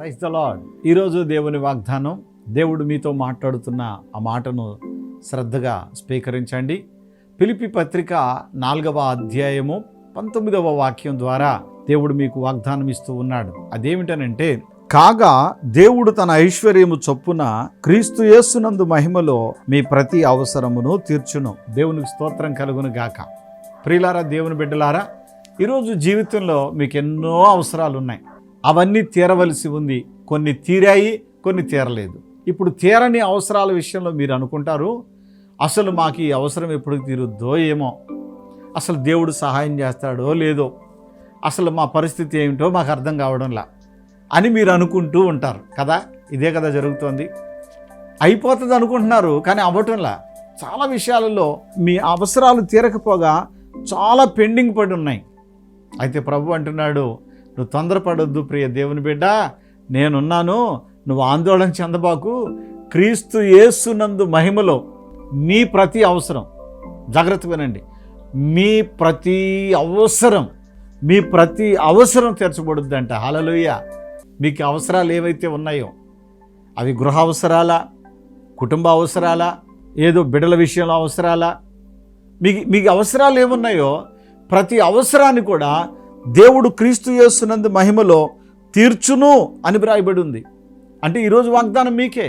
Praise the lord. ఈరోజు దేవుని వాగ్దానం, దేవుడు మీతో మాట్లాడుతున్న ఆ మాటను శ్రద్ధగా స్వీకరించండి. ఫిలిప్పీ పత్రిక 4వ అధ్యాయము 19వ వాక్యం ద్వారా దేవుడు మీకు వాగ్దానం ఇస్తూ ఉన్నాడు. అదేమిటనంటే, కాగా దేవుడు తన ఐశ్వర్యము చొప్పున క్రీస్తు యేసునందు మహిమలో మీ ప్రతి అవసరమును తీర్చును. దేవునికి స్తోత్రం కలుగును గాక. ప్రియులారా, దేవుని బిడ్డలారా, ఈరోజు జీవితంలో మీకు ఎన్నో అవసరాలు ఉన్నాయి. అవన్నీ తీరవలసి ఉంది. కొన్ని తీరాయి, కొన్ని తీరలేదు. ఇప్పుడు తీరని అవసరాల విషయంలో మీరు అనుకుంటారు, అసలు మాకు ఈ అవసరం ఎప్పుడు తీరుద్దో ఏమో, అసలు దేవుడు సహాయం చేస్తాడో లేదో, అసలు మా పరిస్థితి ఏమిటో మాకు అర్థం కావడంలా అని మీరు అనుకుంటూ ఉంటారు కదా. ఇదే కదా జరుగుతోంది. అయిపోతుంది అనుకుంటున్నారు, కానీ అవ్వటంలా. చాలా విషయాలలో మీ అవసరాలు తీరకపోగా చాలా పెండింగ్ పడి ఉన్నాయి. అయితే ప్రభు అంటున్నాడు, నువ్వు తొందరపడొద్దు ప్రియ దేవుని బిడ్డ, నేనున్నాను, నువ్వు ఆందోళన చెందబాకు. క్రీస్తు యేసునందు మహిమలో మీ ప్రతి అవసరం, జాగ్రత్త వినండి, మీ ప్రతి అవసరం తీర్చబడుద్దంట. హల్లెలూయా. మీకు అవసరాలు ఏవైతే ఉన్నాయో, అవి గృహ అవసరాలా, కుటుంబ అవసరాలా, ఏదో బిడ్డల విషయంలో అవసరాలా, మీకు అవసరాలు ఏమున్నాయో ప్రతి అవసరాన్ని కూడా దేవుడు క్రీస్తు యేసునందు మహిమలో తీర్చును అని వ్రాయబడి ఉంది. అంటే ఈరోజు వాగ్దానం మీకే.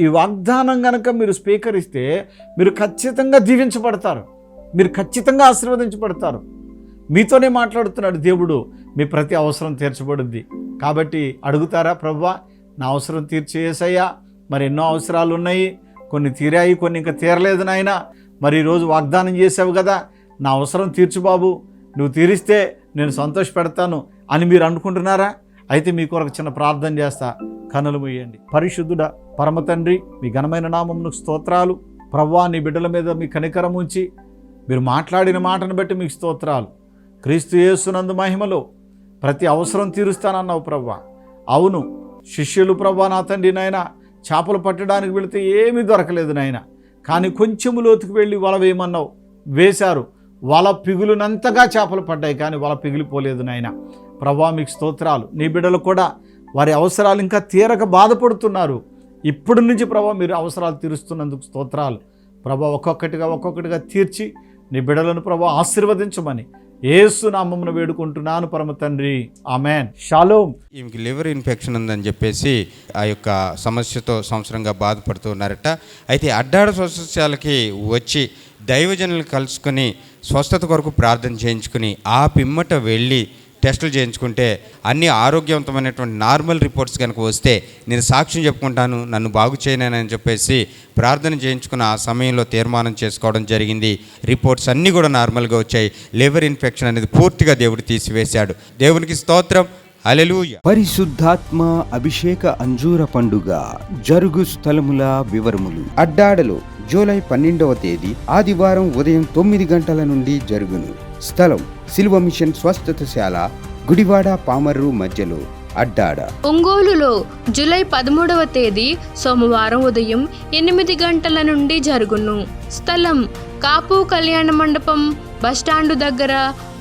ఈ వాగ్దానం కనుక మీరు స్వీకరిస్తే మీరు ఖచ్చితంగా దీవించబడతారు, మీరు ఖచ్చితంగా ఆశీర్వదించబడతారు. మీతోనే మాట్లాడుతున్నాడు దేవుడు. మీ ప్రతి అవసరం తీర్చబడుద్ది. కాబట్టి అడుగుతారా, ప్రభువా నా అవసరం తీర్చే యేసయ్యా, మరి ఎన్నో అవసరాలు ఉన్నాయి, కొన్ని తీరాయి, కొన్ని ఇంకా తీరలేదు నాయనా, మరి ఈరోజు వాగ్దానం చేసావు కదా, నా అవసరం తీర్చు బాబు, నువ్వు తీరిస్తే నేను సంతోషపెడతాను అని మీరు అనుకుంటున్నారా? అయితే మీ కొరకు చిన్న ప్రార్థన చేస్తా. కనులు మూయండి. పరిశుద్ధుడా, పరమ తండ్రి, మీ ఘనమైన నామమునకు స్తోత్రాలు. ప్రభువా, నీ బిడ్డల మీద మీ కనికరం ఉంచి మీరు మాట్లాడిన మాటను బట్టి మీకు స్తోత్రాలు. క్రీస్తు యేసునందు మహిమలో ప్రతి అవసరం తీరుస్తానన్నావు ప్రభువా. అవును, శిష్యులు ప్రభువా నా తండ్రి నాయన చేపలు పట్టడానికి వెళితే ఏమీ దొరకలేదు నాయన, కానీ కొంచెము లోతుకు వెళ్ళి వల వేయమన్నావు, వేశారు. వల పిగులునంతగా చేపలు పడ్డాయి, కానీ వల పిగిలిపోలేదు నాయన. ప్రభువా మీకు స్తోత్రాలు. నీ బిడ్డలు కూడా వారి అవసరాలు ఇంకా తీరక బాధపడుతున్నారు. ఇప్పటి నుంచి ప్రభువా మీరు అవసరాలు తీరుస్తున్నందుకు స్తోత్రాలు. ప్రభువా ఒక్కొక్కటిగా తీర్చి నీ బిడ్డలను ప్రభువా ఆశీర్వదించమని యేసు నామమున వేడుకుంటున్నాను పరమ తండ్రి, ఆమేన్. షాలోమ్. ఈమెకి లివర్ ఇన్ఫెక్షన్ ఉందని చెప్పేసి ఆ యొక్క సమస్యతో సంవత్సరంగా బాధపడుతూ ఉన్నారట. అయితే అడ్డాడ స్వస్థశాలకి వచ్చి దైవజనులు కలుసుకొని స్వస్థత కొరకు ప్రార్థన చేయించుకుని ఆ పిమ్మట వెళ్ళి టెస్టులు చేయించుకుంటే అన్ని ఆరోగ్యవంతమైనటువంటి నార్మల్ రిపోర్ట్స్ కనుక వస్తే నేను సాక్ష్యం చెప్పుకుంటాను, నన్ను బాగు చేయనని చెప్పేసి ప్రార్థన చేయించుకున్న ఆ సమయంలో తీర్మానం చేసుకోవడం జరిగింది. రిపోర్ట్స్ అన్నీ కూడా నార్మల్గా వచ్చాయి. లివర్ ఇన్ఫెక్షన్ అనేది పూర్తిగా దేవుడు తీసివేశాడు. దేవునికి స్తోత్రం. హల్లెలూయా. పరిశుద్ధాత్మ అభిషేక అంజూర పండుగ జరుగు స్థలముల వివరములు. అడ్డాడలో జూలై 12వ తేదీ ఆదివారం ఉదయం 9 గంటల నుండి జరుగును. స్థలం సిల్వ మిషన్ స్వస్థతశాల, గుడివాడ పామర్రు మధ్యలో, అడ్డాడ. ఒంగోలులో జూలై 13వ తేదీ సోమవారం ఉదయం 8 గంటల నుండి జరుగును. స్థలం కాపు కళ్యాణ మండపం, బస్టాండు దగ్గర,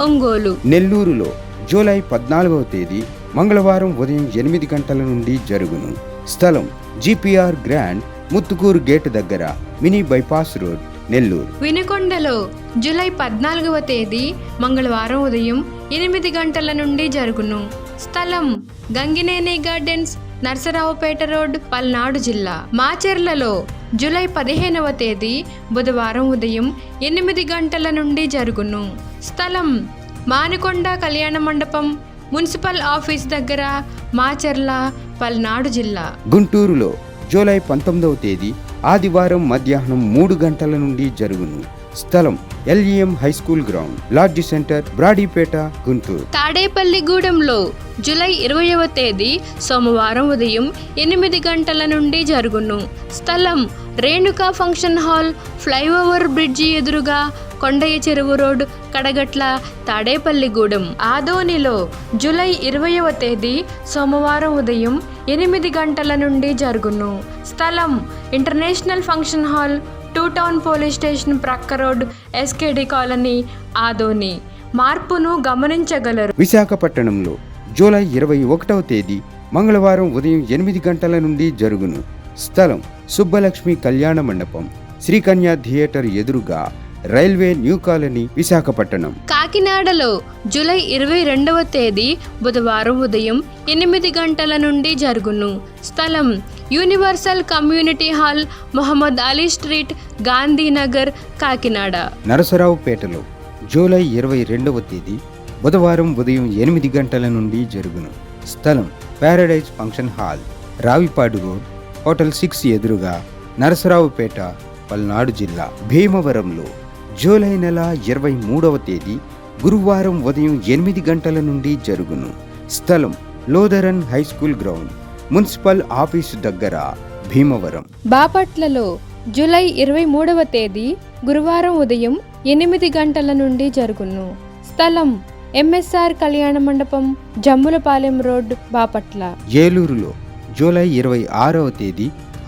ఒంగోలు. నెల్లూరులో జూలై 14వ తేదీ మంగళవారం ఉదయం 8 గంటల నుండి జరుగును. స్థలం జిపిఆర్ గ్రాండ్, ముత్తుకూరు గేటు దగ్గర, మినీ బైపాస్ రోడ్, నెల్లూరు. వినుకొండలో జూలై 14వ తేదీ మంగళవారం ఉదయం 8 గంటల నుండి జరుగును. స్థలం గంగినేని గార్డెన్స్, నర్సరావుపేట రోడ్, పల్నాడు జిల్లా. మాచెర్లలో జూలై 15వ తేదీ బుధవారం ఉదయం 8 గంటల నుండి జరుగును. స్థలం మానుకొండ కళ్యాణ మండపం, మున్సిపల్ ఆఫీస్ దగ్గర, మాచెర్ల, పల్నాడు జిల్లా. గుంటూరులో జూలై 19వ తేదీ ఆదివారం మధ్యాహ్నం 3 గంటల నుండి జరుగును. స్థలం LEM high school ground, lodge centre, Brodipet, Guntur. తాడేపల్లిగూడెంలో జూలై 20వ తేదీ సోమవారం ఉదయం 8 గంటల నుండి జరుగును. స్థలం Renuka function hall, flyover bridge ఎదురుగా, కొండయ్య చెరువు రోడ్, కడగట్ల, తాడేపల్లిగూడెం. ఆదోనిలో జూలై 20వ తేదీ సోమవారం ఉదయం 8 గంటల నుండి జరుగును. స్థలం international function hall, 2 town police station ప్రక్క రోడ్, ఎస్కేడి కాలనీ, ఆదోని. మార్పును గమనించగలరు. విశాఖపట్నంలో జూలై 21వ తేదీ మంగళవారం ఉదయం 8 గంటల నుండి జరుగును. స్థలం సుబ్బలక్ష్మి కళ్యాణ మండపం, శ్రీకన్య థియేటర్ ఎదురుగా, రైల్వే న్యూ కాలనీ, విశాఖపట్నం. కాకినాడలో జూలై 22వ తేదీ బుధవారం ఉదయం 8 గంటల నుండి జరుగును. స్థలం universal community hall, Mohammed Ali street, Gandhinagar, Kakinada. నరసరావుపేటలో జూలై 22వ తేదీ బుధవారం ఉదయం 8 గంటల నుండి జరుగును. స్థలం paradise function hall, Ravipadu road, hotel 6 ఎదురుగా, నరసరావుపేట, పల్నాడు జిల్లా. భీమవరంలో జూలై నెల 23వ తేదీ గురువారం ఉదయం 8 గంటల నుండి జరుగును. స్థలం Lutheran high school ground, municipal office దగ్గర, భీమవరం. బాపట్లలో జూలై 23వ తేదీ గురువారం ఉదయం 8 గంటల నుండి జరుగును. స్థలం ఎంఎస్ఆర్ కళ్యాణ మండపం, జమ్ములపాలెం రోడ్, బాపట్ల. ఏలూరులో జూలై 26వ తేదీ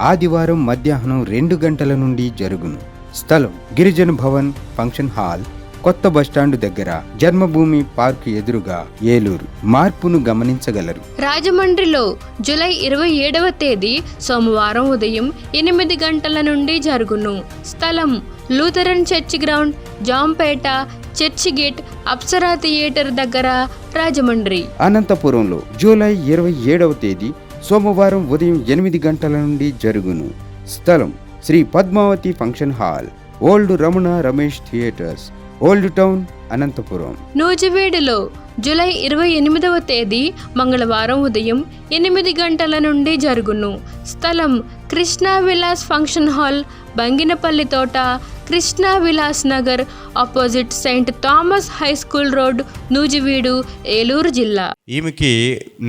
ఆదివారం మధ్యాహ్నం 2 గంటల నుండి జరుగును. స్థలం గిరిజన భవన్ ఫంక్షన్ హాల్, కొత్త బస్టాండు దగ్గర, జన్మభూమి పార్క్ ఎదురుగా, ఏలూరు. మార్పును గమనించగలరు. రాజమండ్రిలో జూలై 27వ తేదీ సోమవారం ఉదయం 8 గంటల నుండి జరుగును. స్థలం Lutheran church ground, Jampeta, church gate, Apsara theatre దగ్గర, రాజమండ్రి. అనంతపురంలో జూలై 27వ తేదీ సోమవారం ఉదయం 8 గంటల నుండి జరుగును. స్థలం Shri Padmavati function hall, old Ramana Ramesh theatres, old town, Anantapur. నూజివీడులో జూలై 28వ తేదీ మంగళవారం ఉదయం 8 గంటల నుండి జరుగును. స్థలం కృష్ణా విలాస్ ఫంక్షన్ హాల్, బంగినపల్లి తోట, Krishna Vilas Nagar, opposite Saint Thomas high school road, Nuzvid, Eluru జిల్లా. ఈమెకి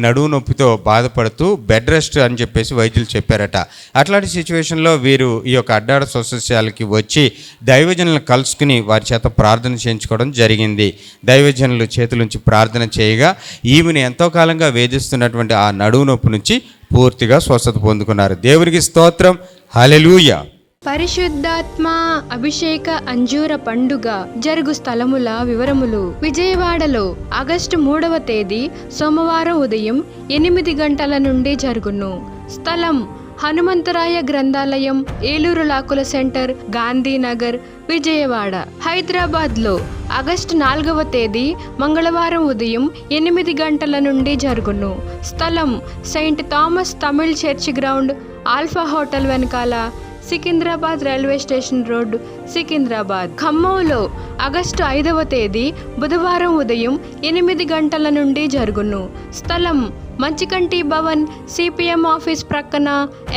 నడువు నొప్పితో బాధపడుతూ బెడ్ రెస్ట్ అని చెప్పేసి వైద్యులు చెప్పారట. అట్లాంటి సిచ్యువేషన్లో వీరు ఈ యొక్క అడ్డాడ సొసైటీకి వచ్చి దైవజనులను కలుసుకుని వారి చేత ప్రార్థన చేయించుకోవడం జరిగింది. దైవజనులు చేతులుంచి ప్రార్థన చేయగా ఈమెను ఎంతో కాలంగా వేధిస్తున్నటువంటి ఆ నడువు నొప్పి నుంచి పూర్తిగా స్వస్థత పొందుకున్నారు. దేవునికి స్తోత్రం, హల్లెలూయా. పరిశుద్ధాత్మ అభిషేక అంజూర పండుగ జరుగు స్థలముల వివరములు. విజయవాడలో ఆగస్టు 3వ తేదీ సోమవారం ఉదయం 8 గంటల నుండి జరుగును. స్థలం హనుమంతరాయ గ్రంథాలయం, ఏలూరు లాకుల సెంటర్, గాంధీనగర్, విజయవాడ. హైదరాబాద్లో ఆగస్టు 4వ తేదీ మంగళవారం ఉదయం 8 గంటల నుండి జరుగును. స్థలం saint Thomas Tamil church ground, alpha hotel వెనకాల, Secunderabad railway station road, Secunderabad. ఖమ్మంలో ఆగస్టు 5వ తేదీ బుధవారం ఉదయం 8 గంటల నుండి జరుగును. స్థలం మంచికంటి భవన్, సిపిఎం ఆఫీస్ ప్రక్కన,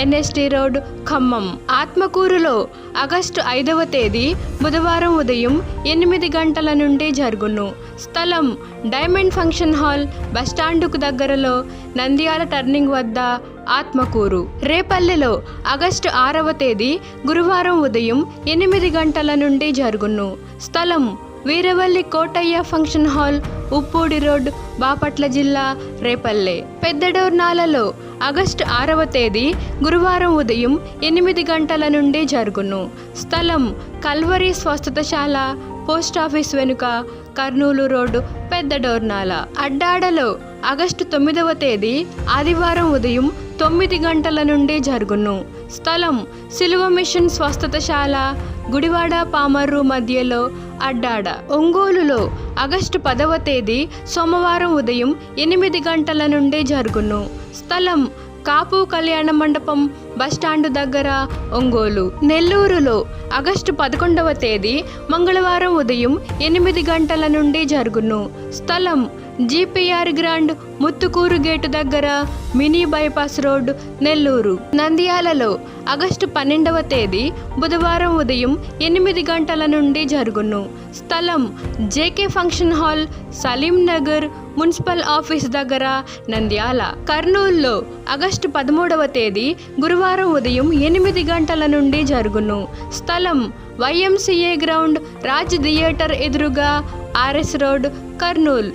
ఎన్ఎస్టీ రోడ్, ఖమ్మం. ఆత్మకూరులో ఆగస్టు 5వ తేదీ బుధవారం ఉదయం 8 గంటల నుండి జరుగును. స్థలం డైమండ్ ఫంక్షన్ హాల్, బస్టాండుకు దగ్గరలో, నంద్యాల టర్నింగ్ వద్ద, ఆత్మకూరు. రేపల్లెలో ఆగస్టు 6వ తేదీ గురువారం ఉదయం 8 గంటల నుండి జరుగును. స్థలం Veeravalli Kotaiah function hall, Uppudi road, Bapatla జిల్లా, రేపల్లె. పెద్దడోర్నాలలో ఆగస్టు 6వ తేదీ గురువారం ఉదయం 8 గంటల నుండి జరుగును. స్థలం కల్వరి స్వస్థతశాల, పోస్టాఫీస్ వెనుక, కర్నూలు రోడ్డు, పెద్దడోర్నాల. అడ్డాడలో ఆగస్టు 9వ తేదీ ఆదివారం ఉదయం 9 గంటల నుండి జరుగును. స్థలం సిలువ మిషన్ స్వస్థతశాల, గుడివాడ పామర్రు మధ్యలో, అడ్డాడ. ఒంగోలులో ఆగస్టు 10వ తేదీ సోమవారం ఉదయం 8 గంటల నుండి జరుగును. స్థలం కాపు కళ్యాణ మండపం, బస్టాండు దగ్గర, ఒంగోలు. నెల్లూరులో ఆగస్టు 11వ తేదీ మంగళవారం ఉదయం 8 గంటల నుండి జరుగును. స్థలం జిపిఆర్ గ్రాండ్, ముత్తుకూరు గేటు దగ్గర, మినీ బైపాస్ రోడ్, నెల్లూరు. నంద్యాలలో ఆగస్టు 12వ తేదీ బుధవారం ఉదయం 8 గంటల నుండి జరుగును. స్థలం JK function hall, Salim Nagar, municipal office దగ్గర, నంద్యాల. కర్నూలులో ఆగస్టు 13వ తేదీ గురువారం ఉదయం 8 గంటల నుండి జరుగును. స్థలం వైఎంసీఏ గ్రౌండ్, రాజ్ థియేటర్ ఎదురుగా, ఆర్ఎస్ రోడ్, కర్నూలు.